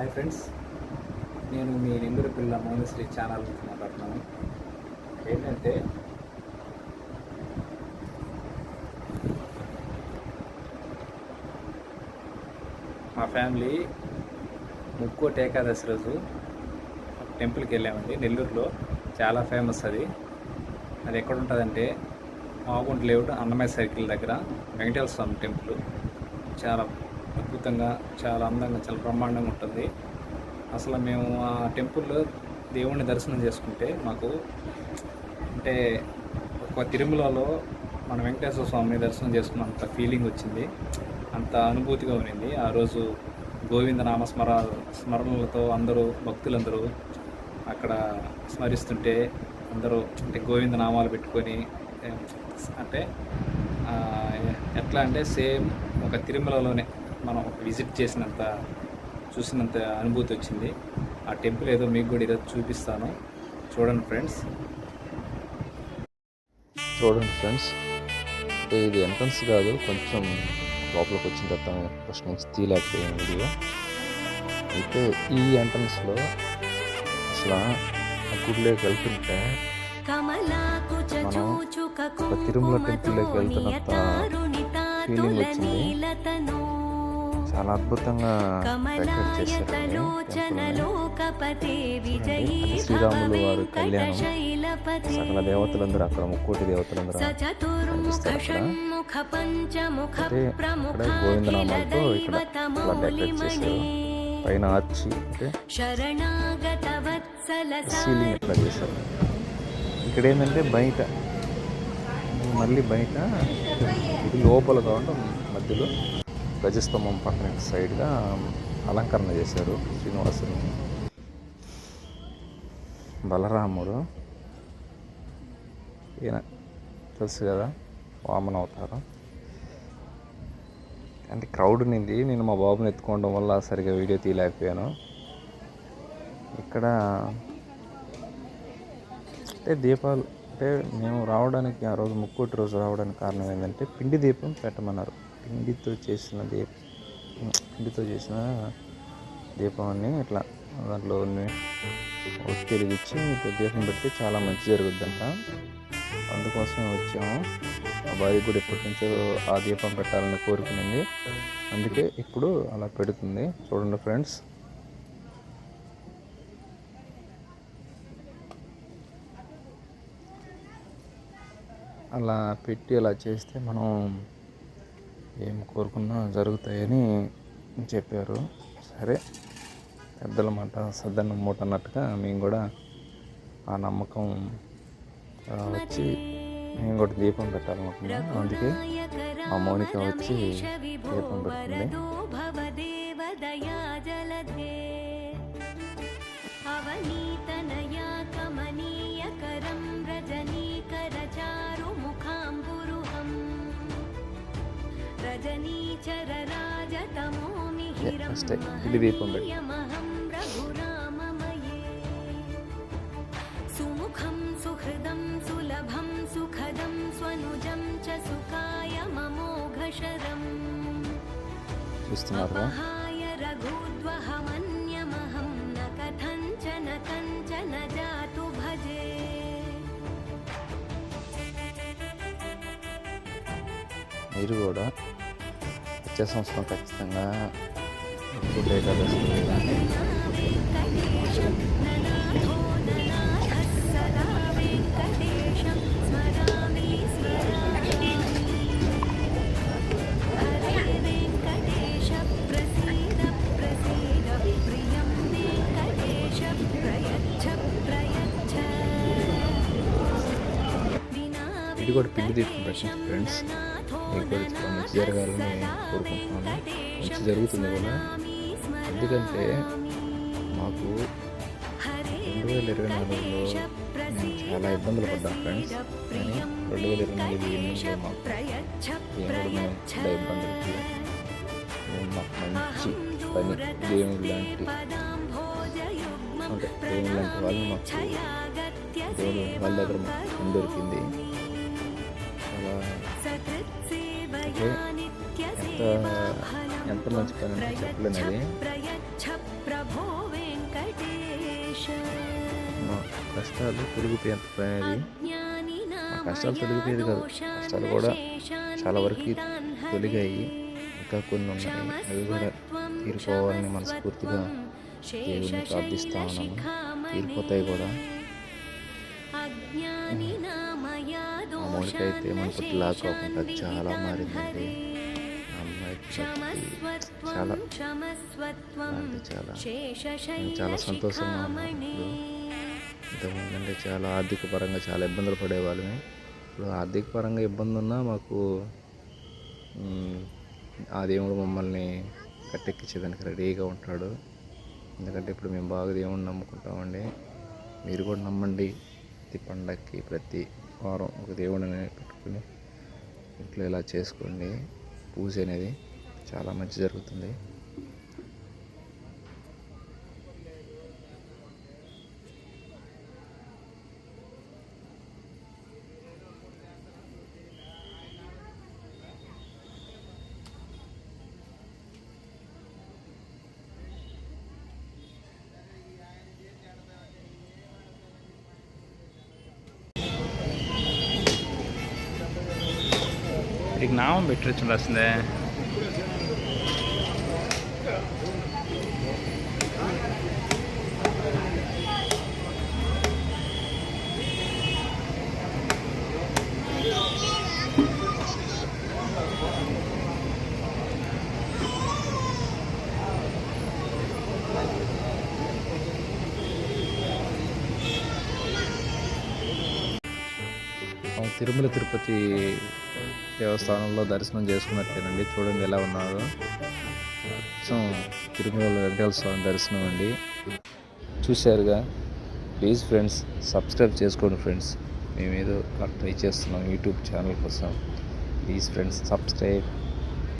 Hi friends, నేను మీ number పిల్ల Mounasri channel నుంచి మాట్లాడుతున్నాను. ఏంటంటే మా ఫ్యామిలీ ముక్కోటి ఏకాదశి రోజు టెంపుల్కి వెళ్ళామండి. నెల్లూరులో చాలా ఫేమస్ అది. అది ఎక్కడ ఉంటుందంటే మాగుంట లేఅవుట్ అన్నమయ్య సర్కిల్ దగ్గర వెంకటేశ్వర స్వామి టెంపుల్. చాలా అద్భుతంగా, చాలా అందంగా, చాలా బ్రహ్మాండంగా ఉంటుంది. అసలు మేము ఆ టెంపుల్లో దేవుణ్ణి దర్శనం చేసుకుంటే మాకు అంటే ఒక తిరుమలలో మన వెంకటేశ్వర స్వామిని దర్శనం చేసుకున్నంత ఫీలింగ్ వచ్చింది, అంత అనుభూతిగా ఉన్నింది. ఆ రోజు గోవింద నామ స్మరణలతో అందరూ భక్తులందరూ అక్కడ స్మరిస్తుంటే అందరూ అంటే గోవింద నామాలు పెట్టుకొని అంటే ఎట్లా అంటే సేమ్ ఒక తిరుమలలోనే మనం విజిట్ చేసినంత చూసినంత అనుభూతి వచ్చింది. ఆ టెంపుల్ ఏదో మీకు కూడా ఈరోజు చూపిస్తాను, చూడండి ఫ్రెండ్స్. ఇది ఎంట్రన్స్ కాదు, కొంచెం లోపలికి వచ్చిన తర్వాత ఫస్ట్ నుంచి తీయలేకపోయాను వీడియో. అయితే ఈ ఎంట్రన్స్లో అసలు ఆ గుడిలోకి వెళ్తుంటే మనం ఒక తిరుమల టెంపుల్లోకి వెళ్తున్నంత ఫీలింగ్ వచ్చింది. చాలా అద్భుతంగా డెకరేట్ చేశారు. శ్రీరాములు వారి కళ్యాణం, సకల దేవతలందరూ అక్కడ, ముక్కోటి దేవతలందరూ కనిపిస్తారు. అంటే ఇక్కడ గోవిందనామాలతో ఇక్కడ అలా డెకరేట్ చేశారు. పైన ఆర్చి అంటే సీలింగ్ ఇట్లా చేశారు. ఇక్కడ ఏంటంటే బయట మళ్ళీ బయట ఇది లోపల కావడం మధ్యలో గజస్తంభం పక్కన సైడ్గా అలంకరణ చేశారు. శ్రీనివాసుని, బలరాముడు, ఈయన తెలుసు కదా వామన అవతారం. అంటే క్రౌడ్ నింది. నేను మా బాబుని ఎత్తుకోవడం వల్ల సరిగా వీడియో తీయలేకపోయాను. ఇక్కడ అంటే దీపాలు, అంటే మేము రావడానికి ఆ రోజు ముక్కోటి రోజు రావడానికి కారణం ఏంటంటే పిండి దీపం పెట్టమన్నారు. పిండితో చేసిన దీపాన్ని ఇట్లా దాంట్లో వెలిగించి దీపం పెడితే చాలా మంచి జరుగుద్దంట. అందుకోసమే వచ్చాము. మా భార్య కూడా ఎప్పటి నుంచో ఆ దీపం పెట్టాలని కోరుకునింది. అందుకే ఇప్పుడు అలా పెడుతుంది. చూడండి ఫ్రెండ్స్. అలా పెట్టి అలా చేస్తే మనం ఏం కోరుకున్నా జరుగుతాయని చెప్పారు. సరే, పెద్దల మాట సద్దన్న మూట అన్నట్టుగా మేము కూడా ఆ నమ్మకం వచ్చి మేము కూడా దీపం పెట్టాలనుకున్నాం. అందుకే మా మౌనిక వచ్చి దీపం పెడుతుంది. ఫస్ట్ ఇది దీపం పెట్టి చూస్తున్నారు. మీరు కూడా వచ్చే సంవత్సరం ఖచ్చితంగా ముక్కోటి ఏకాదశి ఇది కూడా పిండి దీపం పెట్టండి ఫ్రెండ్స్. మీకు కూడా మంచి జరగాలని కోరుకుంటున్నాను. మంచి జరుగుతుంది కూడా. ఎందుకంటే మాకు 2024లో నేను చాలా ఇబ్బందులు పడ్డాను ఫ్రెండ్స్. కానీ 2024 ఎన్నికల్లో మాకు దేవుడు మేము చాలా ఇబ్బందులు పడ్డాము. మాకు మంచి పని దేవుడు లాంటి అంటే దేవుడు లాంటి వాళ్ళు మాకు దేవుడు వాళ్ళ దగ్గర మాకు దొరికింది. అలా అంటే ఎంత మంచి పని అంటే చెప్పలేను. అది కష్టాలు తొలగిపోయేంత పని అది. ఆ కష్టాలు తొలగిపోయేది కాదు, కష్టాలు కూడా చాలా వరకు తొలగాయి, ఇంకా కొన్ని ఉన్నాయి. అవి కూడా తీరిపోవాలని మనస్ఫూర్తిగా దేవుడిని ప్రార్థిస్తా ఉన్నాము. తీరిపోతాయి కూడా. ఆ మౌనికైతే మన పుట్టిలాగా కాకుండా చాలా మారిందండి. ఆ అమ్మాయికి చాలా అంటే చాలా సంతోషంగా ఉన్నాను. ఇంతకుముందు అంటే చాలా ఆర్థిక పరంగా చాలా ఇబ్బందులు పడేవాళ్ళమే. ఇప్పుడు ఆర్థిక పరంగా ఇబ్బంది ఉన్నా మాకు ఆ దేవుడు మమ్మల్ని కట్టెక్కించేదానికి రెడీగా ఉంటాడు. ఎందుకంటే ఇప్పుడు మేము బాగా దేవుడిని నమ్ముకుంటామండి. మీరు కూడా నమ్మండి. ప్రతి పండగకి ప్రతి వారం ఒక దేవుడిని పెట్టుకుని ఇంట్లో ఇలా చేసుకోండి. పూజ అనేది చాలా మంచి జరుగుతుంది. ಇದಕ್ಕೆ ನಾವು ಬಿಟ್ಟರೆ ಚಲೋ ಅಷ್ಟೇ. తిరుమల తిరుపతి దేవస్థానంలో దర్శనం చేసుకున్నట్లేనండి. చూడండి ఎలా ఉన్నారో. తిరుమల వెంకటేశ్వర స్వామి దర్శనం అండి. చూశారుగా. ప్లీజ్ ఫ్రెండ్స్ సబ్స్క్రైబ్ చేసుకోండి ఫ్రెండ్స్. మేమేదో ట్రై చేస్తున్నాం యూట్యూబ్ ఛానల్ కోసం. Please friends subscribe.